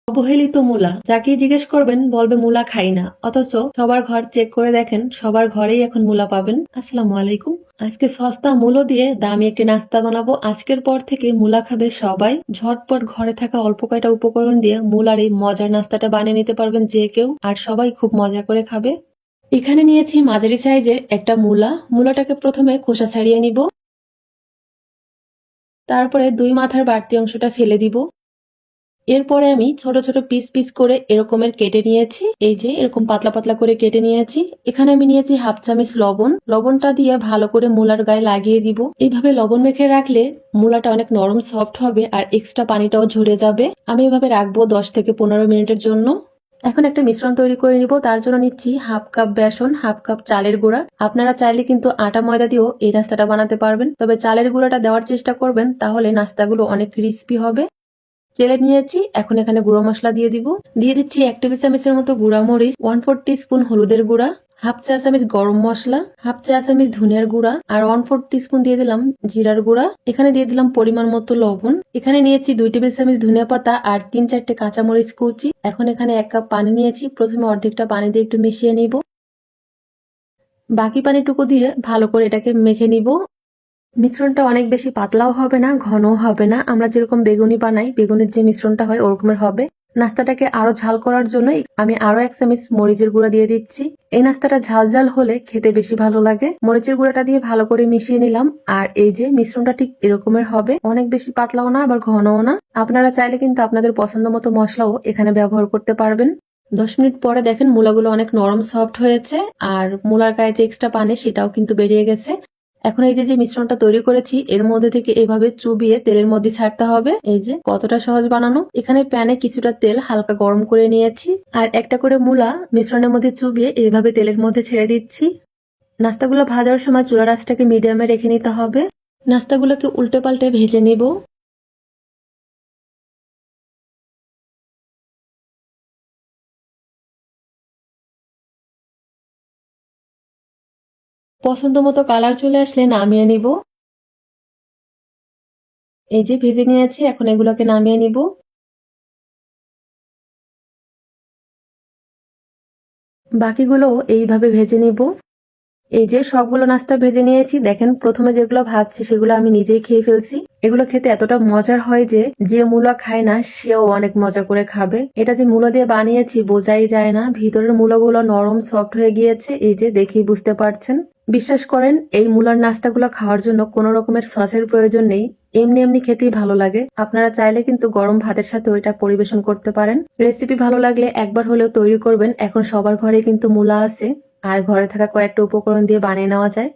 অবহেলিত মূলা, যাকেই জিজ্ঞেস করবেন বলবে মূলা খাই না, অথচ সবার ঘর চেক করে দেখেন সবার ঘরেই এখন মূলা পাবেন। আসসালামু আলাইকুম। আজকে সস্তা মূলো দিয়ে দামি একটি নাস্তা বানাবো। আজকের পর থেকে মূলা খাবে সবাই। ঝটপট ঘরে থাকা অল্প কয়টা উপকরণ দিয়ে মূলার এই মজার নাস্তাটা বানিয়ে নিতে পারবেন যে কেউ, আর সবাই খুব মজা করে খাবে। এখানে নিয়েছি মাঝারি সাইজের একটা মূলা। মূলাটাকে প্রথমে খোসা ছাড়িয়ে নিব, তারপরে দুই মাথার বাড়তি অংশটা ফেলে দিব। এরপরে আমি ছোট ছোট পিস পিস করে এরকমের কেটে নিয়েছি। এই যে এরকম পাতলা পাতলা করে কেটে নিয়েছি। এখানে আমি নিয়েছি হাফ চামচ লবণ। লবণটা দিয়ে ভালো করে মূলার গায়ে লাগিয়ে দিব। এইভাবে লবণ মেখে রাখলে মূলাটা অনেক নরম সফট হবে আর এক্সট্রা পানিটাও ঝরে যাবে। আমি এভাবে রাখবো 10 থেকে 15 মিনিটের জন্য। এখন একটা মিশ্রণ তৈরি করে নিব। তার জন্য নিচ্ছি হাফ কাপ বেসন, হাফ কাপ চালের গুঁড়া। আপনারা চাইলে কিন্তু আটা ময়দা দিয়েও এই নাস্তাটা বানাতে পারবেন, তবে চালের গুঁড়াটা দেওয়ার চেষ্টা করবেন, তাহলে নাস্তাগুলো অনেক ক্রিস্পি হবে। চেলে নিয়েছি। এখন এখানে গুঁড়ো মশলা দিয়ে দিব। দিয়ে দিচ্ছি 1 টেবিল চামচের মতো গুঁড়া মরিচ, 1/4 টিস্পুন হলুদের গুঁড়া, হাফ চা চামচ গরম মশলা, হাফ চা চামচ ধনিয়ার গুঁড়া, আর 1/4 টিস্পুন দিয়ে দিলাম জিরার গুঁড়া। এখানে দিয়ে দিলাম পরিমাণ মতো লবণ। এখানে নিয়েছি 2 টেবিল চামচ ধনিয়া পাতা আর 3-4টে কাঁচামরিচ কুচি। এখন এখানে 1 কাপ পানি নিয়েছি। প্রথমে অর্ধেকটা পানি দিয়ে একটু মিশিয়ে নিব, বাকি পানিটুকু দিয়ে ভালো করে এটাকে মেখে নিব। মিশ্রণটা অনেক বেশি পাতলাও হবে না, ঘনও হবে না। আমরা যেরকম বেগুনি বানাই, বেগুনের যে মিশ্রণটা হয় ওরকমের হবে। নাস্তাটাকে আরো ঝাল করার জন্য আমি আরো 1 চামচ মরিচের গুঁড়া দিয়ে দিচ্ছি। এই নাস্তাটা ঝাল ঝাল হলে খেতে বেশি ভালো লাগে। মরিচের গুঁড়াটা দিয়ে ভালো করে মিশিয়ে নিলাম। আর এই যে মিশ্রণটা ঠিক এরকমের হবে, অনেক বেশি পাতলাও না আবার ঘনও না। আপনারা চাইলে কিন্তু আপনাদের পছন্দ মতো মশলাও এখানে ব্যবহার করতে পারবেন। 10 মিনিট পরে দেখেন মূলাগুলো অনেক নরম সফট হয়েছে, আর মূলার গায়ে যে এক্সট্রা পানি সেটাও কিন্তু বেরিয়ে গেছে। এখন এই যে মিশ্রণটা তৈরি করেছি এর মধ্যে থেকে এভাবে চুবিয়ে তেলের মধ্যে ছাড়তে হবে। এই যে কতটা সহজ বানানো। এখানে প্যানে কিছুটা তেল হালকা গরম করে নিয়েছি, আর একটা করে মূলা মিশ্রণের মধ্যে চুবিয়ে এইভাবে তেলের মধ্যে ছেড়ে দিচ্ছি। নাস্তাগুলো ভাজার সময় চুলার আঁচটাকে মিডিয়ামে রেখে নিতে হবে। নাস্তাগুলোকে উল্টে পাল্টে ভেজে নিব। পছন্দ মতো কালার চলে আসলে নামিয়ে নিব। এই যে ভেজে নিয়েছি, এখন এগুলোকে নামিয়ে নিব। বাকিগুলো এইভাবে ভেজে নিব। এই যে সবগুলো নাস্তা ভেজে নিয়েছি। দেখেন প্রথমে যেগুলো ভাজছি সেগুলো আমি নিজেই খেয়ে ফেলছি। এগুলো খেতে এতটা মজার হয় যে যে মূলা খায় না সেও অনেক মজা করে খাবে। এটা যে মূলা দিয়ে বানিয়েছি বোঝাই যায় না, ভিতরের মূলাগুলো নরম সফট হয়ে গিয়েছে। এই যে দেখেই বুঝতে পারছেন। বিশ্বাস করেন এই মূলার নাস্তাগুলো খাওয়ার জন্য কোনো রকমের সসের প্রয়োজন নেই, এমনি এমনি খেতেই ভালো লাগে। আপনারা চাইলে কিন্তু গরম ভাতের সাথে ওইটা পরিবেশন করতে পারেন। রেসিপি ভালো লাগলে একবার হলেও তৈরি করবেন। এখন সবার ঘরে কিন্তু মূলা আছে, আর ঘরে থাকা কয়েকটা উপকরণ দিয়ে বানিয়ে নেওয়া যায়।